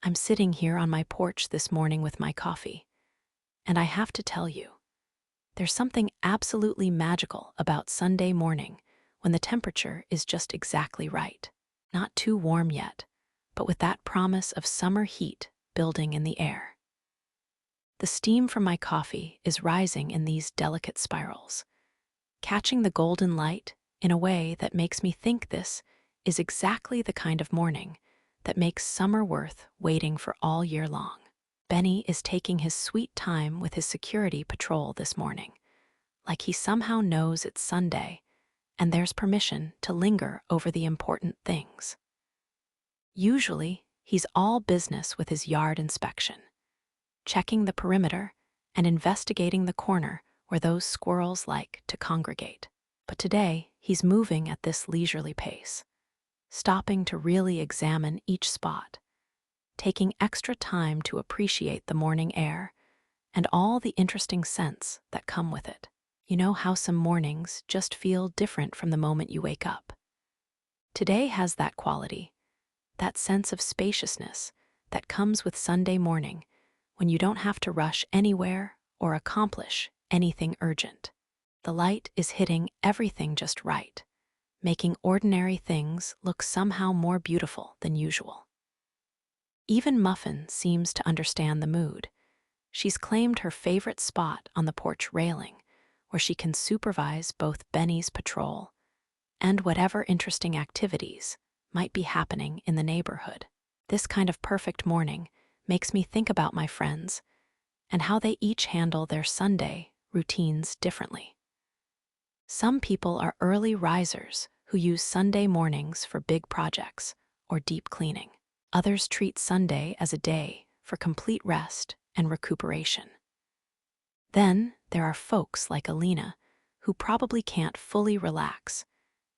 I'm sitting here on my porch this morning with my coffee, and I have to tell you, there's something absolutely magical about Sunday morning when the temperature is just exactly right. Not too warm yet, but with that promise of summer heat building in the air. The steam from my coffee is rising in these delicate spirals, catching the golden light in a way that makes me think this is exactly the kind of morning that makes summer worth waiting for all year long. Benny is taking his sweet time with his security patrol this morning, like he somehow knows it's Sunday and there's permission to linger over the important things. Usually, he's all business with his yard inspection, checking the perimeter and investigating the corner where those squirrels like to congregate. But today, he's moving at this leisurely pace, stopping to really examine each spot, taking extra time to appreciate the morning air and all the interesting scents that come with it. You know how some mornings just feel different from the moment you wake up? Today has that quality, that sense of spaciousness that comes with Sunday morning when you don't have to rush anywhere or accomplish anything urgent. The light is hitting everything just right, making ordinary things look somehow more beautiful than usual. Even Muffin seems to understand the mood. She's claimed her favorite spot on the porch railing, where she can supervise both Benny's patrol and whatever interesting activities might be happening in the neighborhood. This kind of perfect morning makes me think about my friends and how they each handle their Sunday routines differently. Some people are early risers who use Sunday mornings for big projects or deep cleaning. Others treat Sunday as a day for complete rest and recuperation. Then there are folks like Elena who probably can't fully relax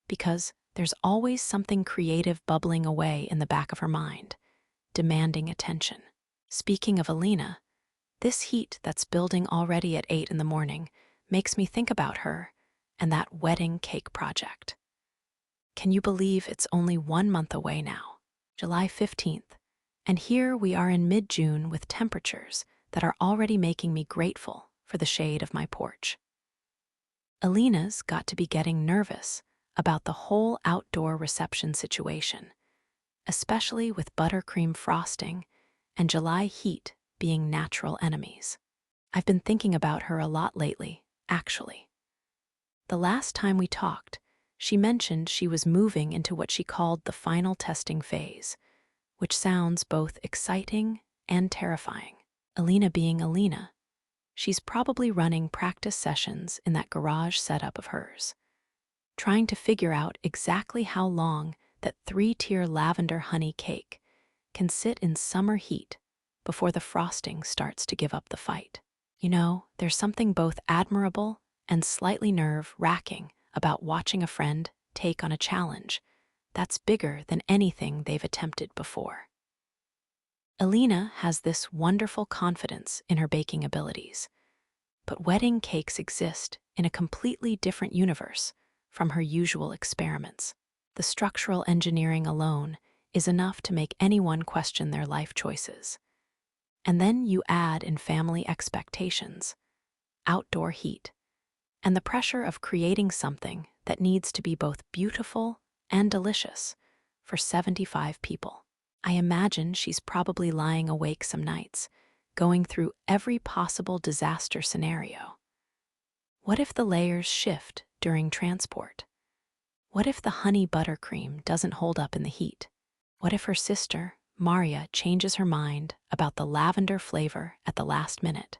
because there's always something creative bubbling away in the back of her mind, demanding attention. Speaking of Elena, this heat that's building already at 8 in the morning makes me think about her and that wedding cake project. Can you believe it's only 1 month away now, July 15th, and here we are in mid-June with temperatures that are already making me grateful for the shade of my porch. Elena's got to be getting nervous about the whole outdoor reception situation, especially with buttercream frosting and July heat being natural enemies. I've been thinking about her a lot lately, actually. The last time we talked, she mentioned she was moving into what she called the final testing phase, which sounds both exciting and terrifying. Elena being Elena, she's probably running practice sessions in that garage setup of hers, trying to figure out exactly how long that 3-tier lavender honey cake can sit in summer heat before the frosting starts to give up the fight. You know, there's something both admirable and slightly nerve-wracking about watching a friend take on a challenge that's bigger than anything they've attempted before. Elena has this wonderful confidence in her baking abilities, but wedding cakes exist in a completely different universe from her usual experiments. The structural engineering alone is enough to make anyone question their life choices. And then you add in family expectations, outdoor heat, and the pressure of creating something that needs to be both beautiful and delicious for 75 people. I imagine she's probably lying awake some nights, going through every possible disaster scenario. What if the layers shift during transport? What if the honey buttercream doesn't hold up in the heat? What if her sister, Maria, changes her mind about the lavender flavor at the last minute?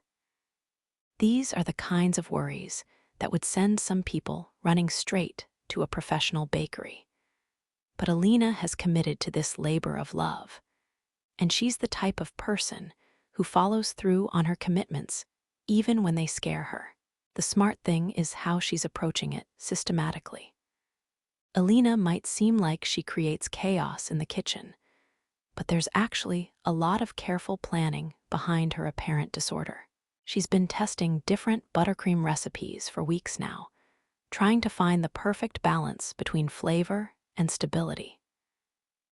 These are the kinds of worries that would send some people running straight to a professional bakery. But Elena has committed to this labor of love, and she's the type of person who follows through on her commitments even when they scare her. The smart thing is how she's approaching it systematically. Elena might seem like she creates chaos in the kitchen, but there's actually a lot of careful planning behind her apparent disorder. She's been testing different buttercream recipes for weeks now, trying to find the perfect balance between flavor and stability.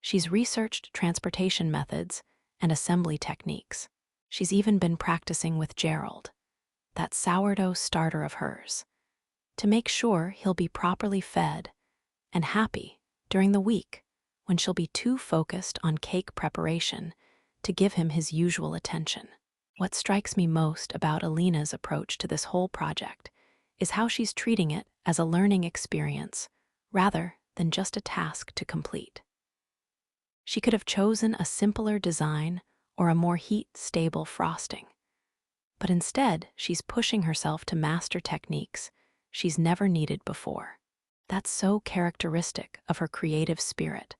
She's researched transportation methods and assembly techniques. She's even been practicing with Gerald, that sourdough starter of hers, to make sure he'll be properly fed and happy during the week when she'll be too focused on cake preparation to give him his usual attention. What strikes me most about Elena's approach to this whole project is how she's treating it as a learning experience rather than just a task to complete. She could have chosen a simpler design or a more heat-stable frosting, but instead she's pushing herself to master techniques she's never needed before. That's so characteristic of her creative spirit,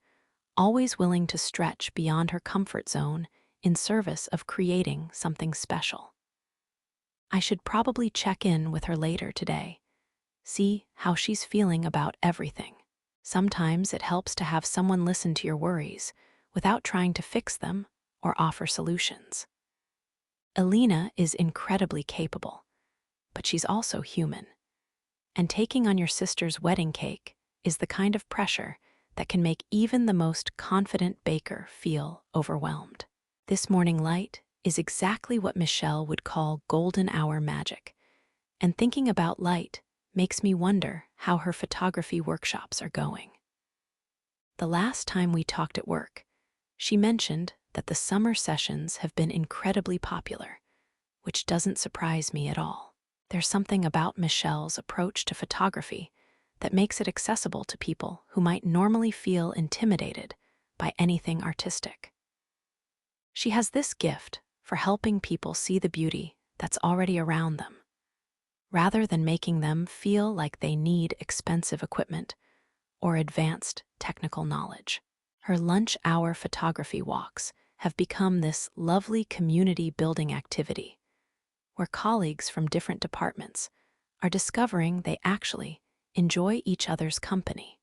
always willing to stretch beyond her comfort zone in service of creating something special. I should probably check in with her later today, see how she's feeling about everything. Sometimes it helps to have someone listen to your worries without trying to fix them or offer solutions. Elena is incredibly capable, but she's also human. And taking on your sister's wedding cake is the kind of pressure that can make even the most confident baker feel overwhelmed. This morning light is exactly what Michelle would call golden hour magic, and thinking about light makes me wonder how her photography workshops are going. The last time we talked at work, she mentioned that the summer sessions have been incredibly popular, which doesn't surprise me at all. There's something about Michelle's approach to photography that makes it accessible to people who might normally feel intimidated by anything artistic. She has this gift for helping people see the beauty that's already around them, rather than making them feel like they need expensive equipment or advanced technical knowledge. Her lunch hour photography walks have become this lovely community building activity, where colleagues from different departments are discovering they actually enjoy each other's company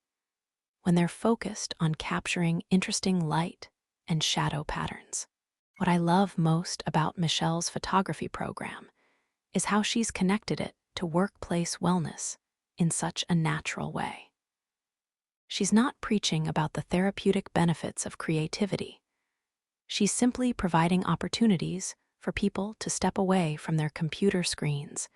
when they're focused on capturing interesting light and shadow patterns. What I love most about Michelle's photography program is how she's connected it to workplace wellness in such a natural way. She's not preaching about the therapeutic benefits of creativity. She's simply providing opportunities for people to step away from their computer screens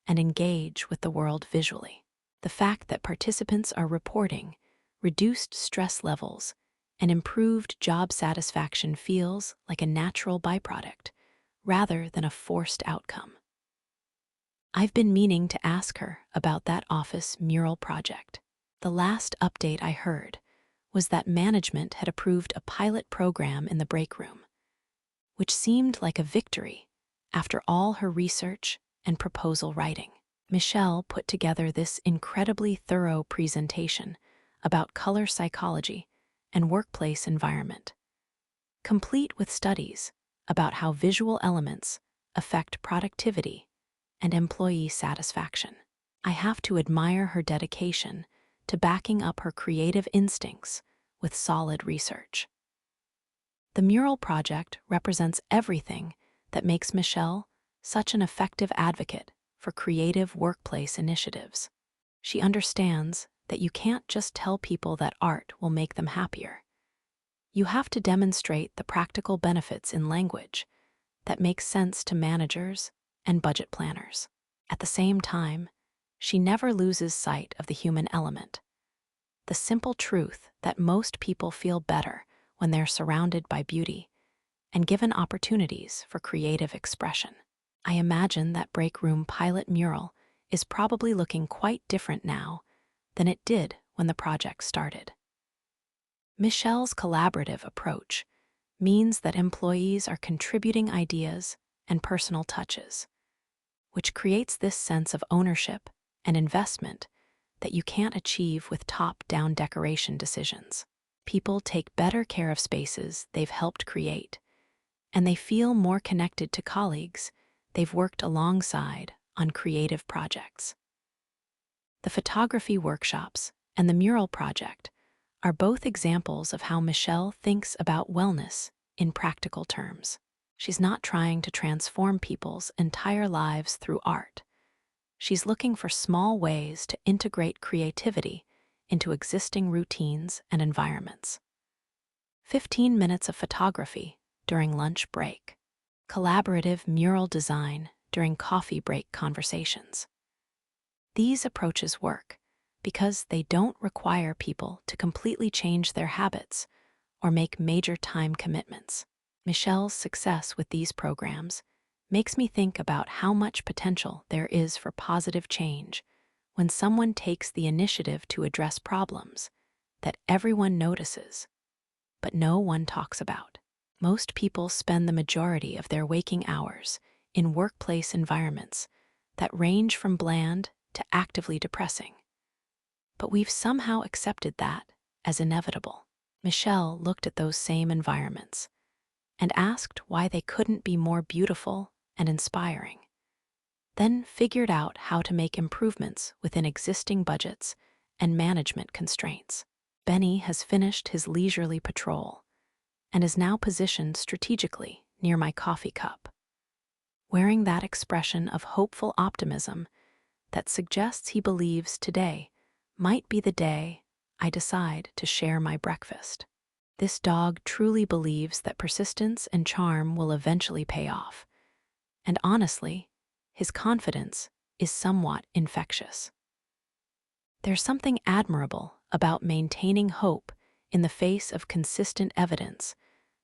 and engage with the world visually. The fact that participants are reporting reduced stress levels and improved job satisfaction feels like a natural byproduct rather than a forced outcome. I've been meaning to ask her about that office mural project. The last update I heard was that management had approved a pilot program in the break room, which seemed like a victory after all her research and proposal writing. Michelle put together this incredibly thorough presentation about color psychology and workplace environment, complete with studies about how visual elements affect productivity and employee satisfaction. I have to admire her dedication to backing up her creative instincts with solid research. The mural project represents everything that makes Michelle such an effective advocate for creative workplace initiatives. She understands that you can't just tell people that art will make them happier. You have to demonstrate the practical benefits in language that makes sense to managers and budget planners. At the same time, she never loses sight of the human element, the simple truth that most people feel better when they're surrounded by beauty and given opportunities for creative expression. I imagine that break room pilot mural is probably looking quite different now than it did when the project started. Michelle's collaborative approach means that employees are contributing ideas and personal touches, which creates this sense of ownership and investment that you can't achieve with top-down decoration decisions. People take better care of spaces they've helped create, and they feel more connected to colleagues they've worked alongside on creative projects. The photography workshops and the mural project are both examples of how Michelle thinks about wellness in practical terms. She's not trying to transform people's entire lives through art. She's looking for small ways to integrate creativity into existing routines and environments. 15 minutes of photography during lunch break, collaborative mural design during coffee break conversations. These approaches work because they don't require people to completely change their habits or make major time commitments. Michelle's success with these programs makes me think about how much potential there is for positive change when someone takes the initiative to address problems that everyone notices, but no one talks about. Most people spend the majority of their waking hours in workplace environments that range from bland to actively depressing. But we've somehow accepted that as inevitable. Michelle looked at those same environments and asked why they couldn't be more beautiful and inspiring, then figured out how to make improvements within existing budgets and management constraints. Benny has finished his leisurely patrol and is now positioned strategically near my coffee cup, wearing that expression of hopeful optimism that suggests he believes today might be the day I decide to share my breakfast. This dog truly believes that persistence and charm will eventually pay off, and honestly, his confidence is somewhat infectious. There's something admirable about maintaining hope in the face of consistent evidence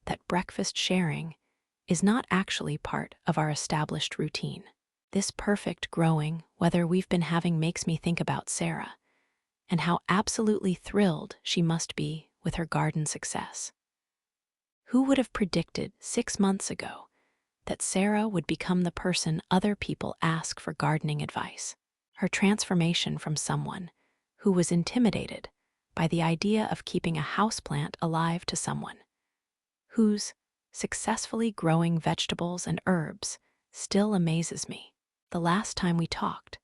that breakfast sharing is not actually part of our established routine. This perfect growing weather we've been having makes me think about Sarah and how absolutely thrilled she must be with her garden success. Who would have predicted 6 months ago that Sarah would become the person other people ask for gardening advice? Her transformation from someone who was intimidated by the idea of keeping a houseplant alive to someone who's successfully growing vegetables and herbs still amazes me. The last time we talked,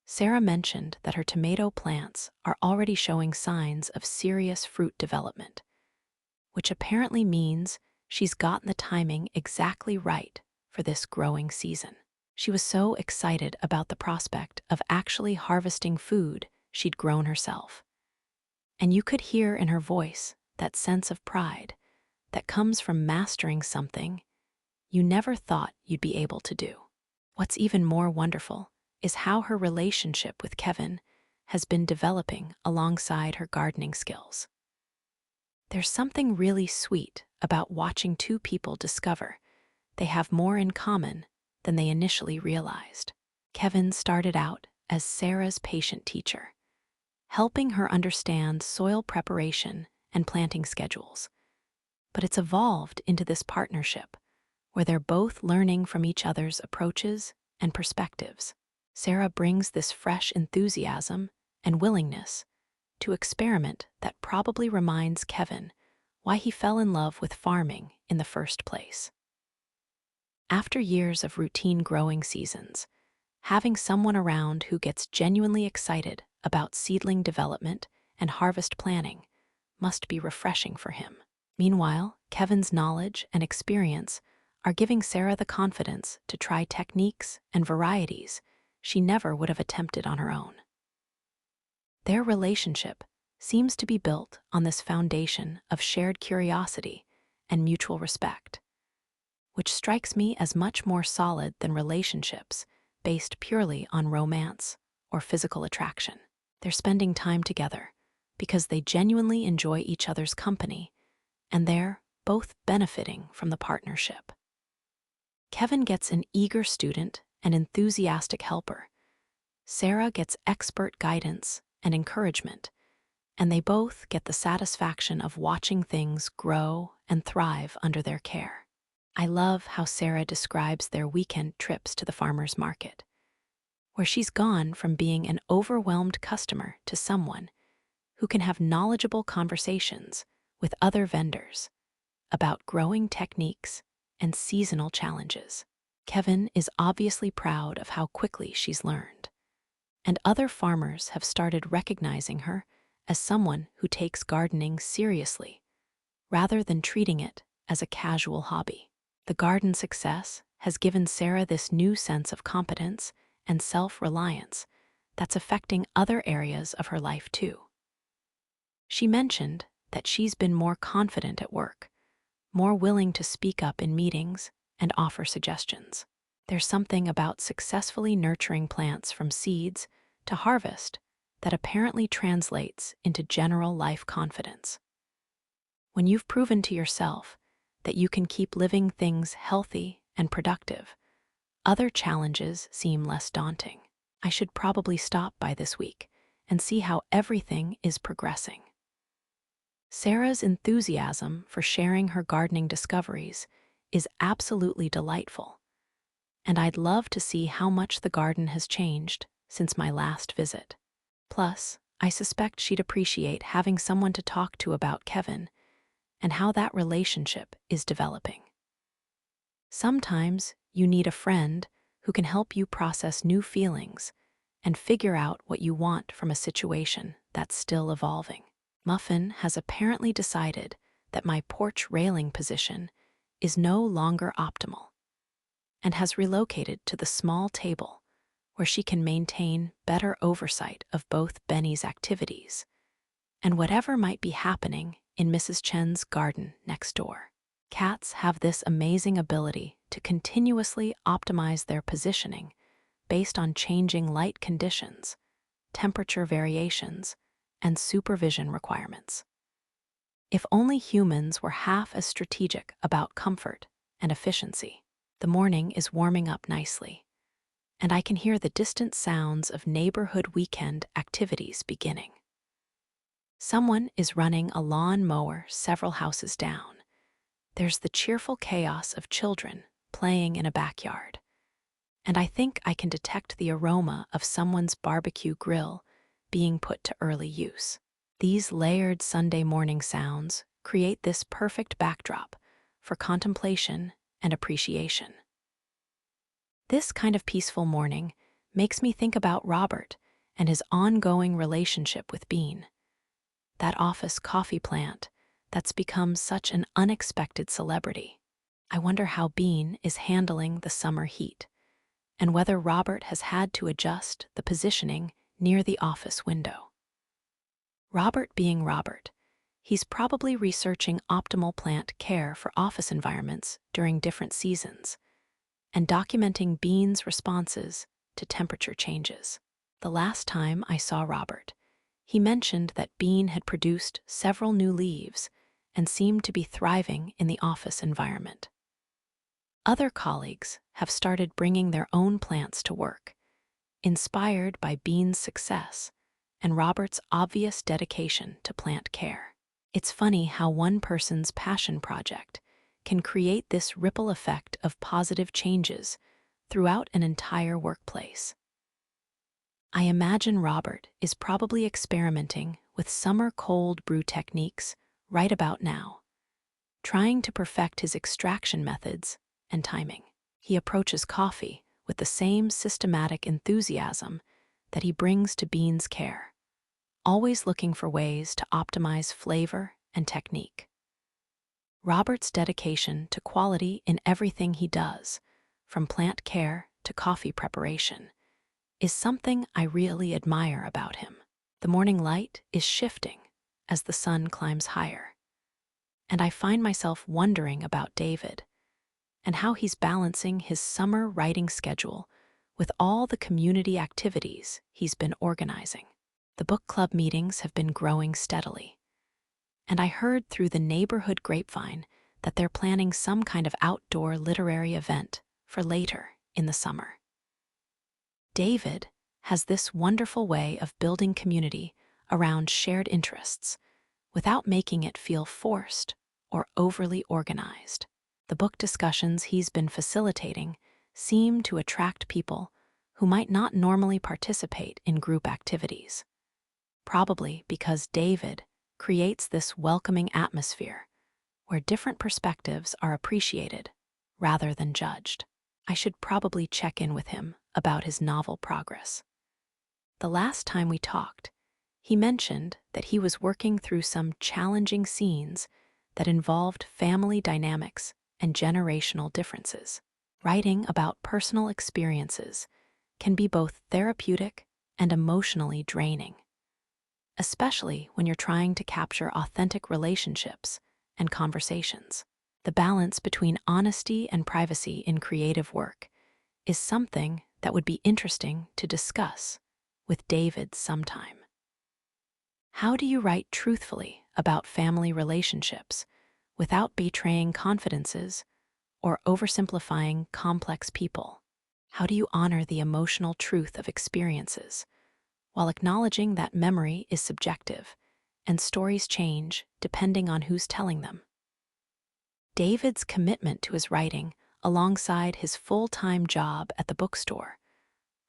Sarah mentioned that her tomato plants are already showing signs of serious fruit development, which apparently means she's gotten the timing exactly right for this growing season. She was so excited about the prospect of actually harvesting food she'd grown herself. And you could hear in her voice that sense of pride that comes from mastering something you never thought you'd be able to do. What's even more wonderful is how her relationship with Kevin has been developing alongside her gardening skills. There's something really sweet about watching two people discover they have more in common than they initially realized. Kevin started out as Sarah's patient teacher, helping her understand soil preparation and planting schedules. But it's evolved into this partnership where they're both learning from each other's approaches and perspectives. Sarah brings this fresh enthusiasm and willingness to experiment that probably reminds Kevin why he fell in love with farming in the first place. After years of routine growing seasons, having someone around who gets genuinely excited about seedling development and harvest planning must be refreshing for him. Meanwhile, Kevin's knowledge and experience are giving Sarah the confidence to try techniques and varieties she never would have attempted on her own. Their relationship seems to be built on this foundation of shared curiosity and mutual respect, which strikes me as much more solid than relationships based purely on romance or physical attraction. They're spending time together because they genuinely enjoy each other's company, and they're both benefiting from the partnership. Kevin gets an eager student and enthusiastic helper. Sarah gets expert guidance and encouragement, and they both get the satisfaction of watching things grow and thrive under their care. I love how Sarah describes their weekend trips to the farmer's market, where she's gone from being an overwhelmed customer to someone who can have knowledgeable conversations with other vendors about growing techniques and seasonal challenges. Kevin is obviously proud of how quickly she's learned, and other farmers have started recognizing her as someone who takes gardening seriously, rather than treating it as a casual hobby. The garden success has given Sarah this new sense of competence and self-reliance that's affecting other areas of her life too. She mentioned that she's been more confident at work, more willing to speak up in meetings and offer suggestions. There's something about successfully nurturing plants from seeds to harvest that apparently translates into general life confidence. When you've proven to yourself that you can keep living things healthy and productive, other challenges seem less daunting. I should probably stop by this week and see how everything is progressing. Sarah's enthusiasm for sharing her gardening discoveries is absolutely delightful, and I'd love to see how much the garden has changed since my last visit. Plus, I suspect she'd appreciate having someone to talk to about Kevin and how that relationship is developing. Sometimes you need a friend who can help you process new feelings and figure out what you want from a situation that's still evolving. Muffin has apparently decided that my porch railing position is no longer optimal and has relocated to the small table where she can maintain better oversight of both Benny's activities and whatever might be happening in Mrs. Chen's garden next door. Cats have this amazing ability to continuously optimize their positioning based on changing light conditions, temperature variations, and supervision requirements. If only humans were half as strategic about comfort and efficiency. The morning is warming up nicely, and I can hear the distant sounds of neighborhood weekend activities beginning. Someone is running a lawn mower several houses down. There's the cheerful chaos of children playing in a backyard, and I think I can detect the aroma of someone's barbecue grill being put to early use. These layered Sunday morning sounds create this perfect backdrop for contemplation and appreciation. This kind of peaceful morning makes me think about Robert and his ongoing relationship with Bean, that office coffee plant that's become such an unexpected celebrity. I wonder how Bean is handling the summer heat, and whether Robert has had to adjust the positioning near the office window. Robert being Robert, he's probably researching optimal plant care for office environments during different seasons, and documenting Bean's responses to temperature changes. The last time I saw Robert, he mentioned that Bean had produced several new leaves and seemed to be thriving in the office environment. Other colleagues have started bringing their own plants to work, inspired by Bean's success and Robert's obvious dedication to plant care. It's funny how one person's passion project can create this ripple effect of positive changes throughout an entire workplace. I imagine Robert is probably experimenting with summer cold brew techniques right about now, trying to perfect his extraction methods and timing. He approaches coffee with the same systematic enthusiasm that he brings to Bean's care, always looking for ways to optimize flavor and technique. Robert's dedication to quality in everything he does, from plant care to coffee preparation, is something I really admire about him. The morning light is shifting as the sun climbs higher, and I find myself wondering about David and how he's balancing his summer writing schedule with all the community activities he's been organizing. The book club meetings have been growing steadily, and I heard through the neighborhood grapevine that they're planning some kind of outdoor literary event for later in the summer. David has this wonderful way of building community around shared interests without making it feel forced or overly organized. The book discussions he's been facilitating seem to attract people who might not normally participate in group activities, probably because David creates this welcoming atmosphere where different perspectives are appreciated rather than judged. I should probably check in with him about his novel progress. The last time we talked, he mentioned that he was working through some challenging scenes that involved family dynamics and generational differences. Writing about personal experiences can be both therapeutic and emotionally draining, especially when you're trying to capture authentic relationships and conversations. The balance between honesty and privacy in creative work is something that would be interesting to discuss with David sometime. How do you write truthfully about family relationships without betraying confidences or oversimplifying complex people? How do you honor the emotional truth of experiences while acknowledging that memory is subjective and stories change depending on who's telling them? David's commitment to his writing alongside his full-time job at the bookstore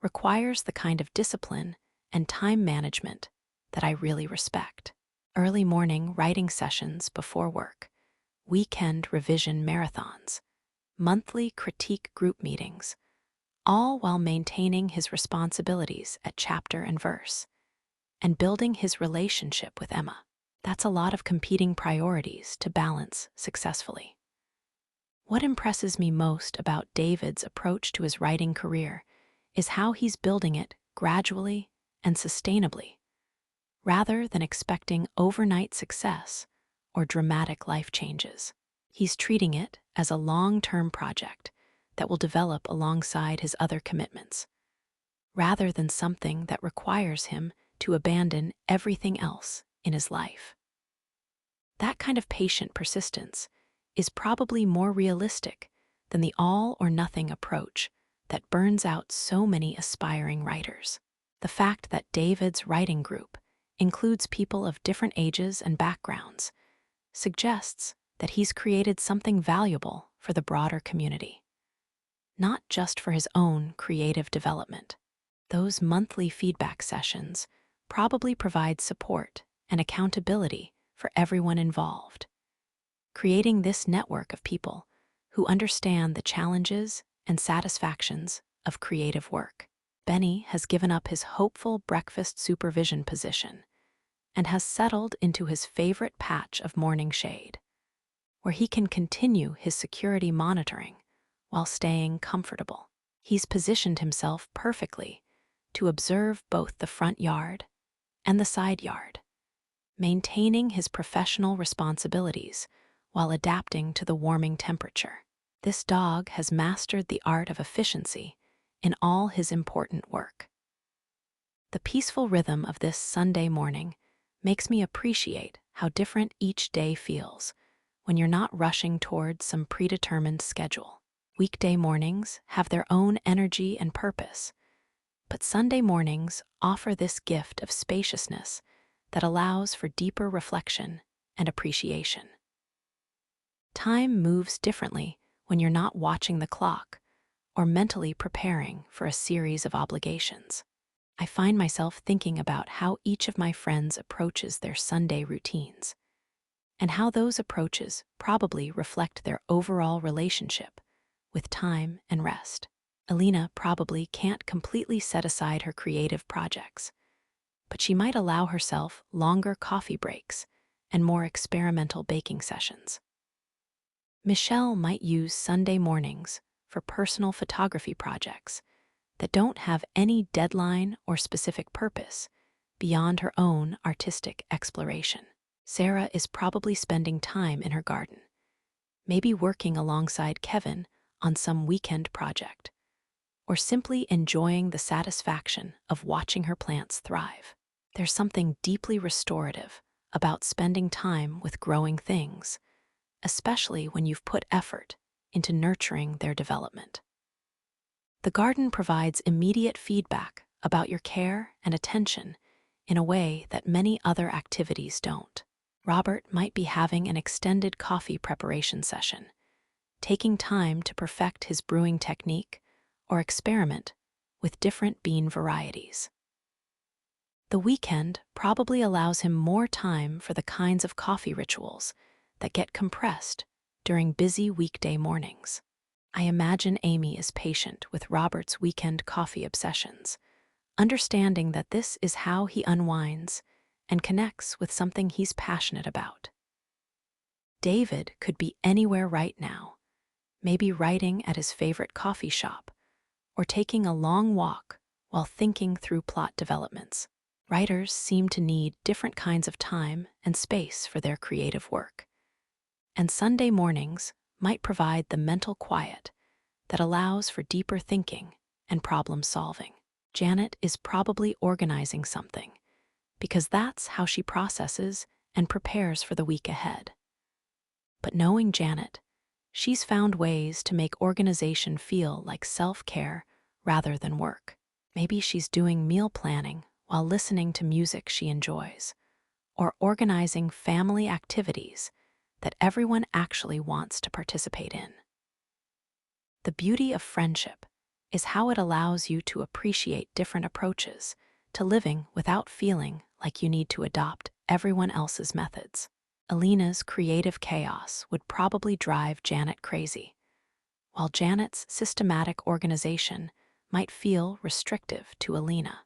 requires the kind of discipline and time management that I really respect. Early morning writing sessions before work, weekend revision marathons, monthly critique group meetings, all while maintaining his responsibilities at chapter and verse, and building his relationship with Emma. That's a lot of competing priorities to balance successfully. What impresses me most about David's approach to his writing career is how he's building it gradually and sustainably, rather than expecting overnight success or dramatic life changes. He's treating it as a long-term project that will develop alongside his other commitments, rather than something that requires him to abandon everything else in his life. That kind of patient persistence is probably more realistic than the all-or-nothing approach that burns out so many aspiring writers. The fact that David's writing group includes people of different ages and backgrounds suggests that he's created something valuable for the broader community, not just for his own creative development. Those monthly feedback sessions probably provide support and accountability for everyone involved, creating this network of people who understand the challenges and satisfactions of creative work. Benny has given up his hopeful breakfast supervision position and has settled into his favorite patch of morning shade, where he can continue his security monitoring while staying comfortable. He's positioned himself perfectly to observe both the front yard and the side yard, maintaining his professional responsibilities while adapting to the warming temperature. This dog has mastered the art of efficiency in all his important work. The peaceful rhythm of this Sunday morning makes me appreciate how different each day feels when you're not rushing towards some predetermined schedule. Weekday mornings have their own energy and purpose, but Sunday mornings offer this gift of spaciousness that allows for deeper reflection and appreciation. Time moves differently when you're not watching the clock or mentally preparing for a series of obligations. I find myself thinking about how each of my friends approaches their Sunday routines, and how those approaches probably reflect their overall relationship with time and rest. Elena probably can't completely set aside her creative projects, but she might allow herself longer coffee breaks and more experimental baking sessions. Michelle might use Sunday mornings for personal photography projects that don't have any deadline or specific purpose beyond her own artistic exploration. Sarah is probably spending time in her garden, maybe working alongside Kevin on some weekend project, or simply enjoying the satisfaction of watching her plants thrive. There's something deeply restorative about spending time with growing things, especially when you've put effort into nurturing their development. The garden provides immediate feedback about your care and attention in a way that many other activities don't. Robert might be having an extended coffee preparation session, taking time to perfect his brewing technique or experiment with different bean varieties. The weekend probably allows him more time for the kinds of coffee rituals that get compressed during busy weekday mornings. I imagine Amy is patient with Robert's weekend coffee obsessions, understanding that this is how he unwinds and connects with something he's passionate about. David could be anywhere right now, maybe writing at his favorite coffee shop or taking a long walk while thinking through plot developments. Writers seem to need different kinds of time and space for their creative work, and Sunday mornings might provide the mental quiet that allows for deeper thinking and problem solving. Janet is probably organizing something because that's how she processes and prepares for the week ahead. But knowing Janet, she's found ways to make organization feel like self-care rather than work. Maybe she's doing meal planning while listening to music she enjoys, or organizing family activities that everyone actually wants to participate in. The beauty of friendship is how it allows you to appreciate different approaches to living without feeling like you need to adopt everyone else's methods. Elena's creative chaos would probably drive Janet crazy, while Janet's systematic organization might feel restrictive to Elena.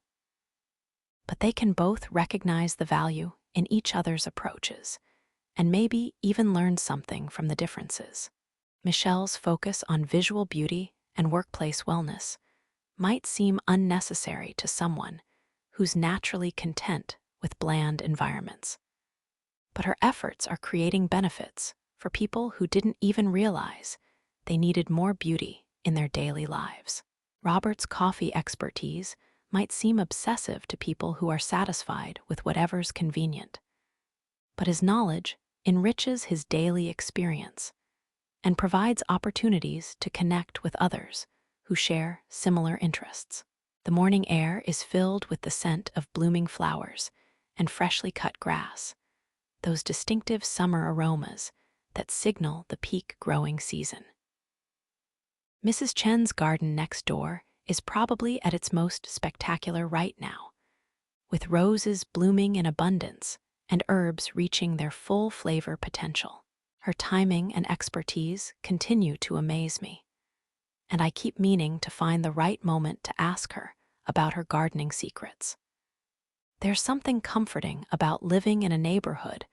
But they can both recognize the value in each other's approaches and maybe even learn something from the differences. Michelle's focus on visual beauty and workplace wellness might seem unnecessary to someone who's naturally content with bland environments. But her efforts are creating benefits for people who didn't even realize they needed more beauty in their daily lives. Robert's coffee expertise might seem obsessive to people who are satisfied with whatever's convenient, but his knowledge enriches his daily experience and provides opportunities to connect with others who share similar interests. The morning air is filled with the scent of blooming flowers and freshly cut grass, those distinctive summer aromas that signal the peak growing season. Mrs. Chen's garden next door is probably at its most spectacular right now, with roses blooming in abundance and herbs reaching their full flavor potential. Her timing and expertise continue to amaze me, and I keep meaning to find the right moment to ask her about her gardening secrets. There's something comforting about living in a neighborhood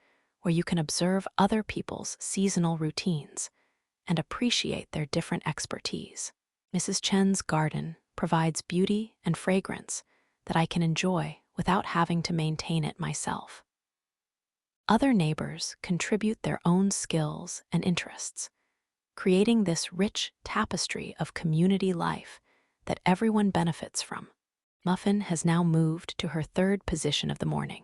where you can observe other people's seasonal routines and appreciate their different expertise. Mrs. Chen's garden provides beauty and fragrance that I can enjoy without having to maintain it myself. Other neighbors contribute their own skills and interests, creating this rich tapestry of community life that everyone benefits from. Muffin has now moved to her third position of the morning,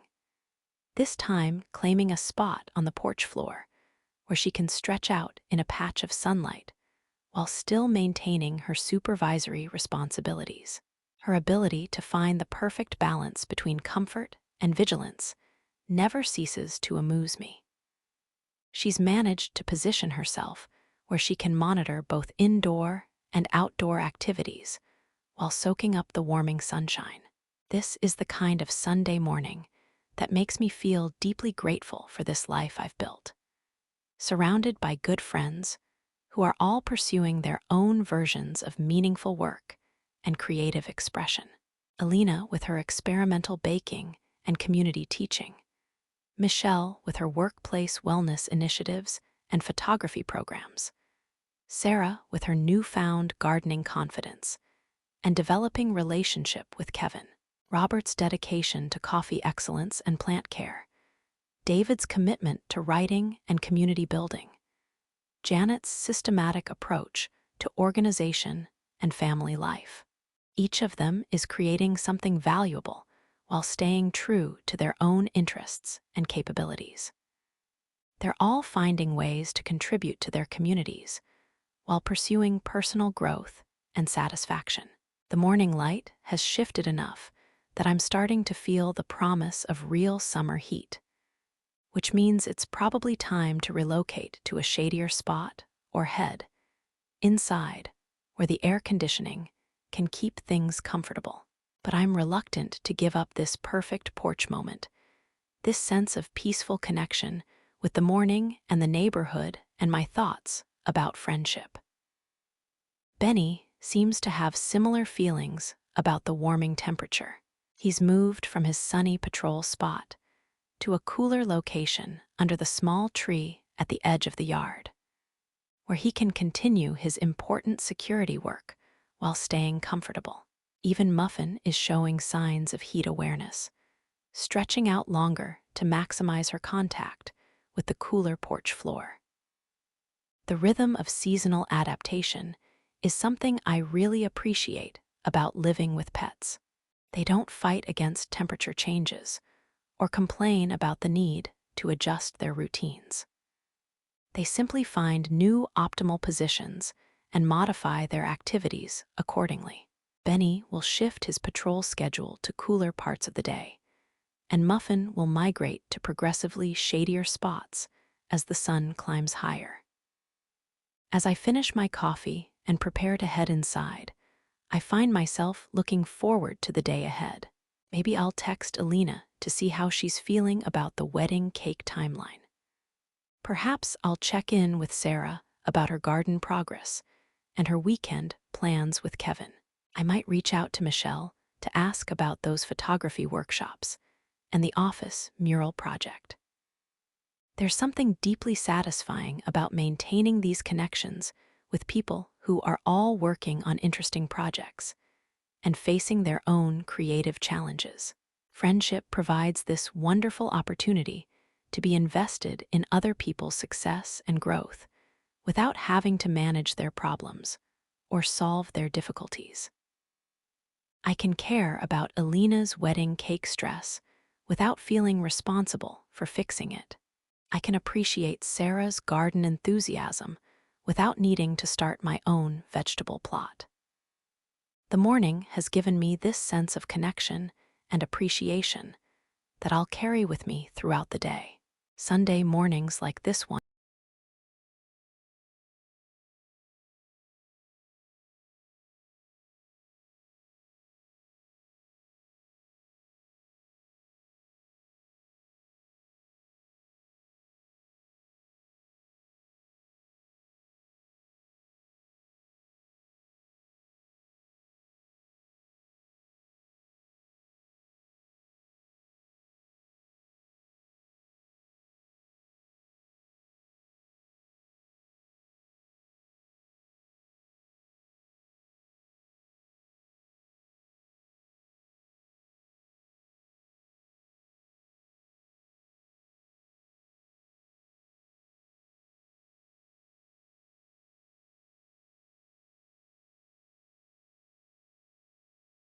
this time claiming a spot on the porch floor where she can stretch out in a patch of sunlight while still maintaining her supervisory responsibilities. Her ability to find the perfect balance between comfort and vigilance never ceases to amuse me. She's managed to position herself where she can monitor both indoor and outdoor activities while soaking up the warming sunshine. This is the kind of Sunday morning that makes me feel deeply grateful for this life I've built, surrounded by good friends who are all pursuing their own versions of meaningful work and creative expression. Elena with her experimental baking and community teaching, Michelle with her workplace wellness initiatives and photography programs, Sarah with her newfound gardening confidence and developing relationship with Kevin, Robert's dedication to coffee excellence and plant care, David's commitment to writing and community building, Janet's systematic approach to organization and family life. Each of them is creating something valuable while staying true to their own interests and capabilities. They're all finding ways to contribute to their communities while pursuing personal growth and satisfaction. The morning light has shifted enough that I'm starting to feel the promise of real summer heat, which means it's probably time to relocate to a shadier spot or head inside where the air conditioning can keep things comfortable. But I'm reluctant to give up this perfect porch moment, this sense of peaceful connection with the morning and the neighborhood and my thoughts about friendship. Benny seems to have similar feelings about the warming temperature. He's moved from his sunny patrol spot to a cooler location under the small tree at the edge of the yard, where he can continue his important security work while staying comfortable. Even Muffin is showing signs of heat awareness, stretching out longer to maximize her contact with the cooler porch floor. The rhythm of seasonal adaptation is something I really appreciate about living with pets. They don't fight against temperature changes or complain about the need to adjust their routines. They simply find new optimal positions and modify their activities accordingly. Benny will shift his patrol schedule to cooler parts of the day, and Muffin will migrate to progressively shadier spots as the sun climbs higher. As I finish my coffee and prepare to head inside, I find myself looking forward to the day ahead. Maybe I'll text Elena to see how she's feeling about the wedding cake timeline. Perhaps I'll check in with Sarah about her garden progress and her weekend plans with Kevin. I might reach out to Michelle to ask about those photography workshops and the office mural project. There's something deeply satisfying about maintaining these connections with people who are all working on interesting projects and facing their own creative challenges. Friendship provides this wonderful opportunity to be invested in other people's success and growth without having to manage their problems or solve their difficulties. I can care about Elena's wedding cake stress without feeling responsible for fixing it. I can appreciate Sarah's garden enthusiasm without needing to start my own vegetable plot. The morning has given me this sense of connection and appreciation that I'll carry with me throughout the day. Sunday mornings like this one